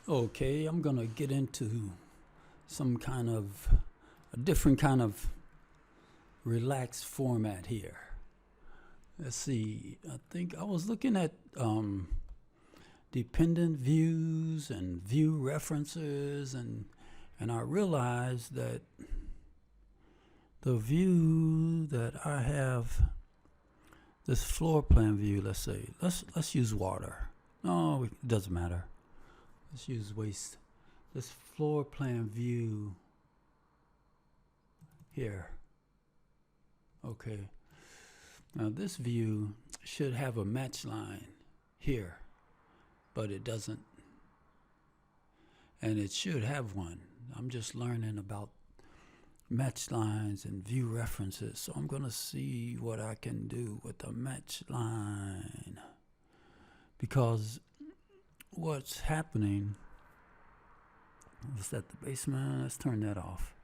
Okay, I'm gonna get into some kind of a different kind of relaxed format here. Let's see. I think I was looking at dependent views and view references, and I realized that the view that I have, this floor plan view, let's say, let's use water. No, it doesn't matter. Let's use waste. This floor plan view here. Okay. Now this view should have a match line here, but it doesn't. And it should have one. I'm just learning about match lines and view references, so I'm going to see what I can do with the match line. Because what's happening, was that the basement? Let's turn that off.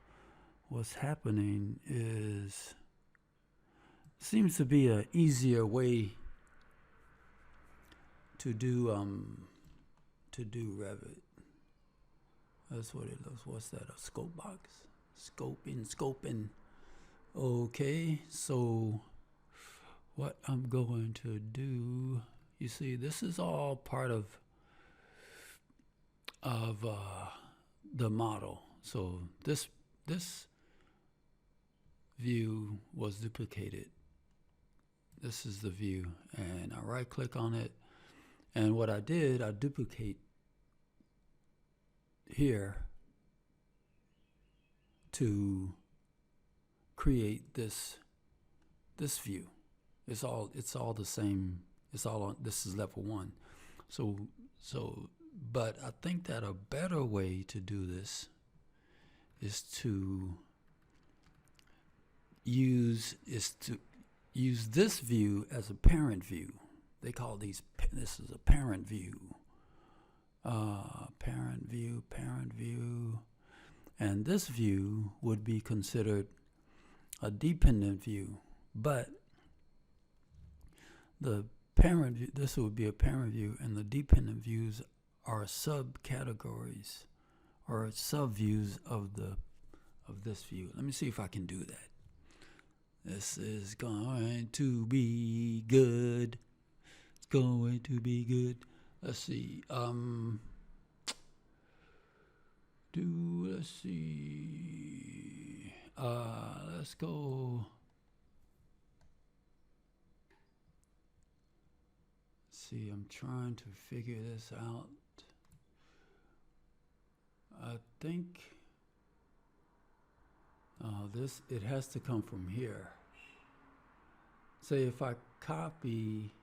What's happening is, seems to be an easier way to do Revit. That's what it looks. What's that? A scope box? Scoping. Okay, so what I'm going to do, you see, this is all part of the model. So this view was duplicated. This is the view, and I right click on it, and what I did, I duplicate here to create this view. It's all the same. It's all on, this is level 1. So but I think that a better way to do this is to use this view as a parent view. They call this is a parent view. Parent view. And this view would be considered a dependent view. But the parent view, this would be a parent view, and the dependent views are subcategories or subviews of this view. Let me see if I can do that. This is going to be good. It's going to be good. Let's see. Let's see. Let's go. See, I'm trying to figure this out. I think it has to come from here. Say if I copy,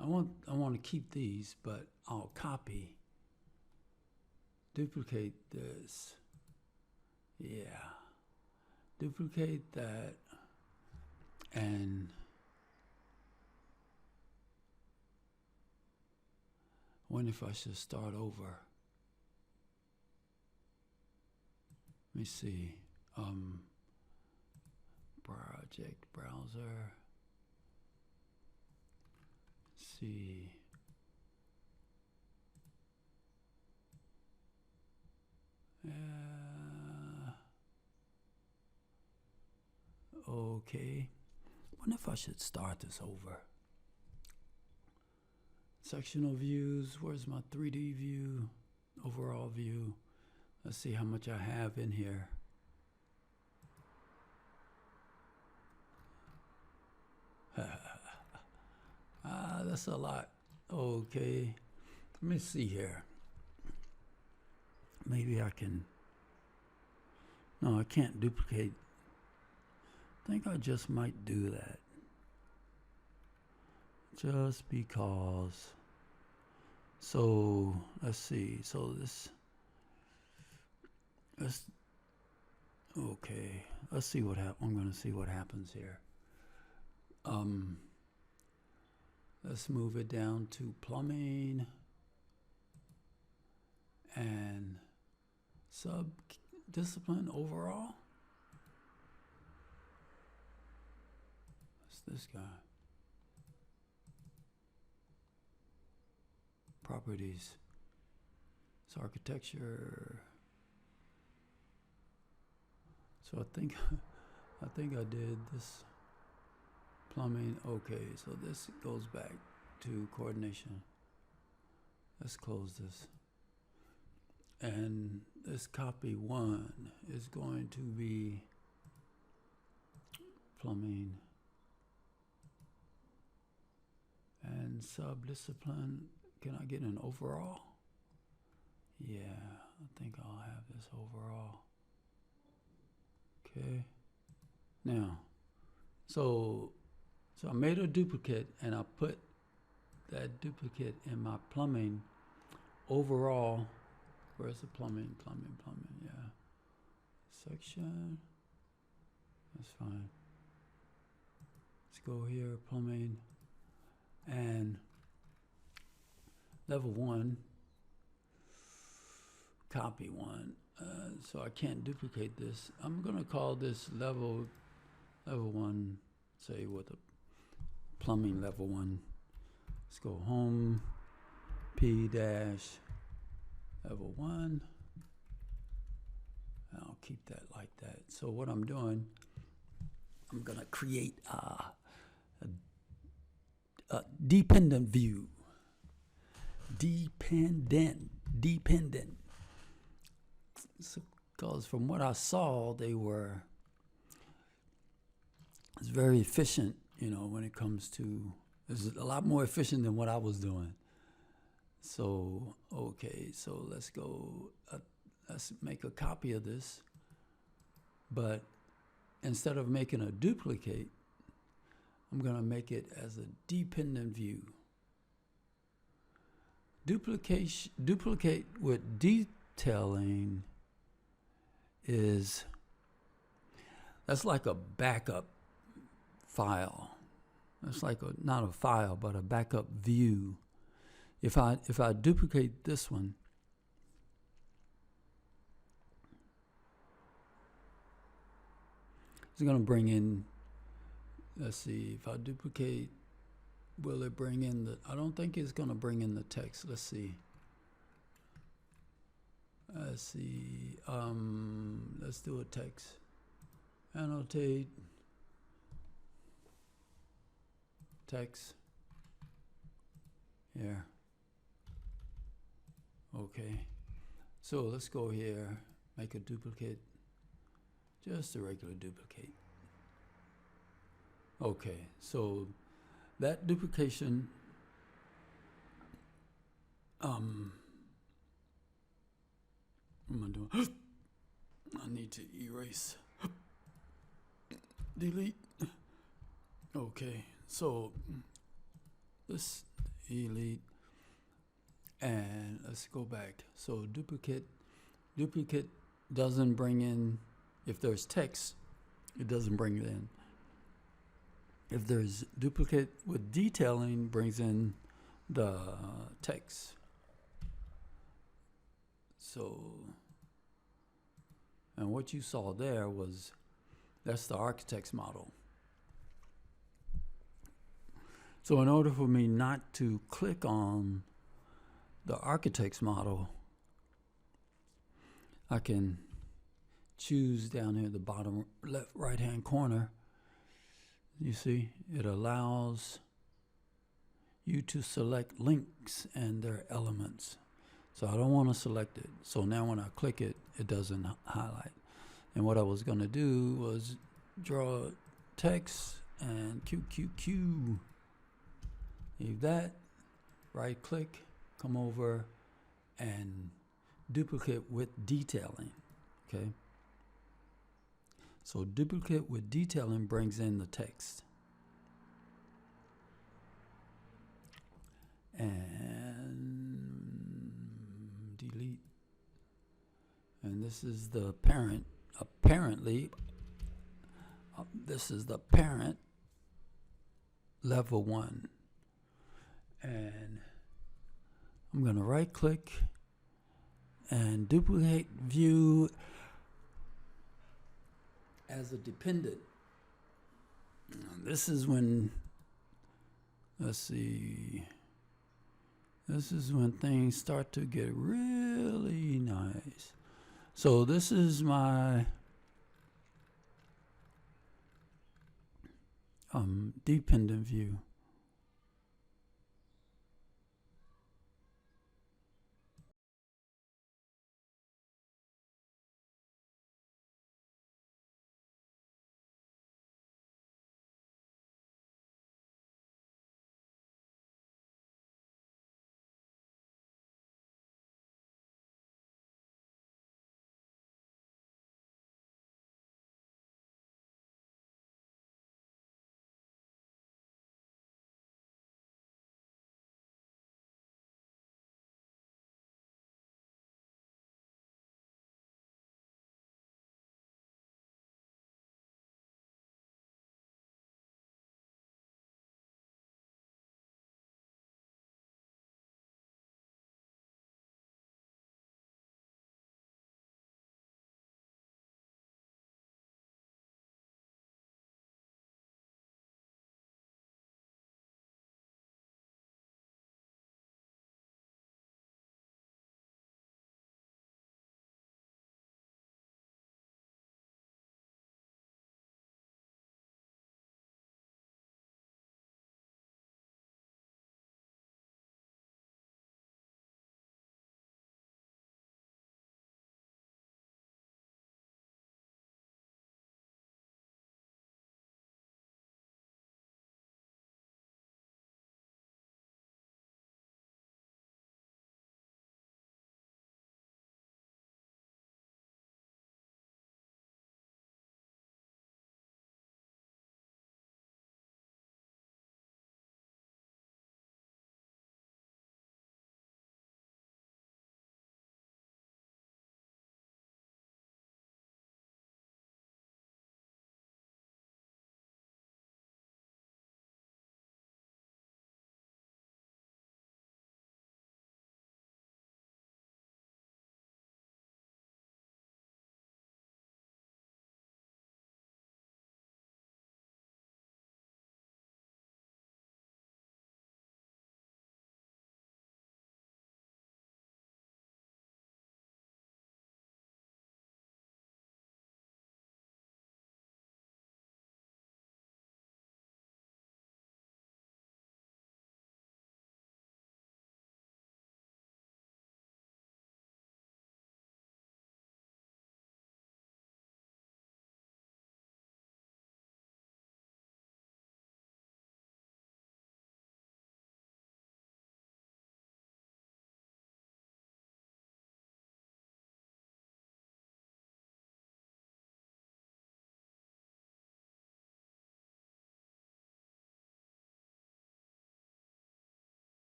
I want to keep these, but I'll copy, duplicate this. Yeah. Duplicate that, and I wonder if I should start over. Let me see. Project browser. Let's see. Okay. I wonder if I should start this over. Sectional views. Where's my 3D view? Overall view. Let's see how much I have in here. That's a lot. Okay. Let me see here. Maybe I can. No, I can't duplicate. I think I just might do that. Just because. So, let's see. So okay. Let's see what happens. I'm going to see what happens here. Let's move it down to plumbing and sub-discipline overall. What's this guy? Properties. It's architecture. So I think I did this plumbing. Okay, so this goes back to coordination. Let's close this. And this copy 1 is going to be plumbing and subdiscipline. Can I get an overall? Yeah, I think I'll have this overall. Okay. Now, so I made a duplicate and I put that duplicate in my plumbing overall. Where's the plumbing? Yeah. Section. That's fine. Let's go here, plumbing, and level 1, copy 1. So I can't duplicate this. I'm gonna call this level 1, say with a plumbing level 1. Let's go home, P dash level 1. I'll keep that like that. So what I'm doing, I'm gonna create a dependent view. Dependent. Because from what I saw, it's very efficient, when it comes to, it's a lot more efficient than what I was doing. So, okay, so let's go, let's make a copy of this, but instead of making a duplicate, I'm gonna make it as a dependent view. Duplicate with detailing that's like a backup file. That's like not a file, but a backup view. If I duplicate this one, it's going to bring in, let's see, if I duplicate, will it bring in I don't think it's going to bring in the text. Let's see. Let's do a text. Annotate. Text. Here. Okay. So let's go here, make a duplicate. Just a regular duplicate. Okay, so that duplication, what am I doing? I need to erase. Delete. Okay, so let's delete. And let's go back. So duplicate doesn't bring in, if there's text, it doesn't bring it in. If there's duplicate with detailing, brings in the text. So, and what you saw there that's the architect's model. So in order for me not to click on the architect's model, I can choose down here at the bottom left right hand corner. You see, it allows you to select links and their elements. So I don't want to select it. So now when I click it, it doesn't highlight. And what I was going to do was draw text and QQQ. Leave that, right click, come over and duplicate with detailing, okay? So duplicate with detailing brings in the text. And delete. And this is the parent, apparently, this is the parent level 1. And I'm going to right click and duplicate view as a dependent. This is when, let's see, this is when things start to get really really nice. So this is my dependent view.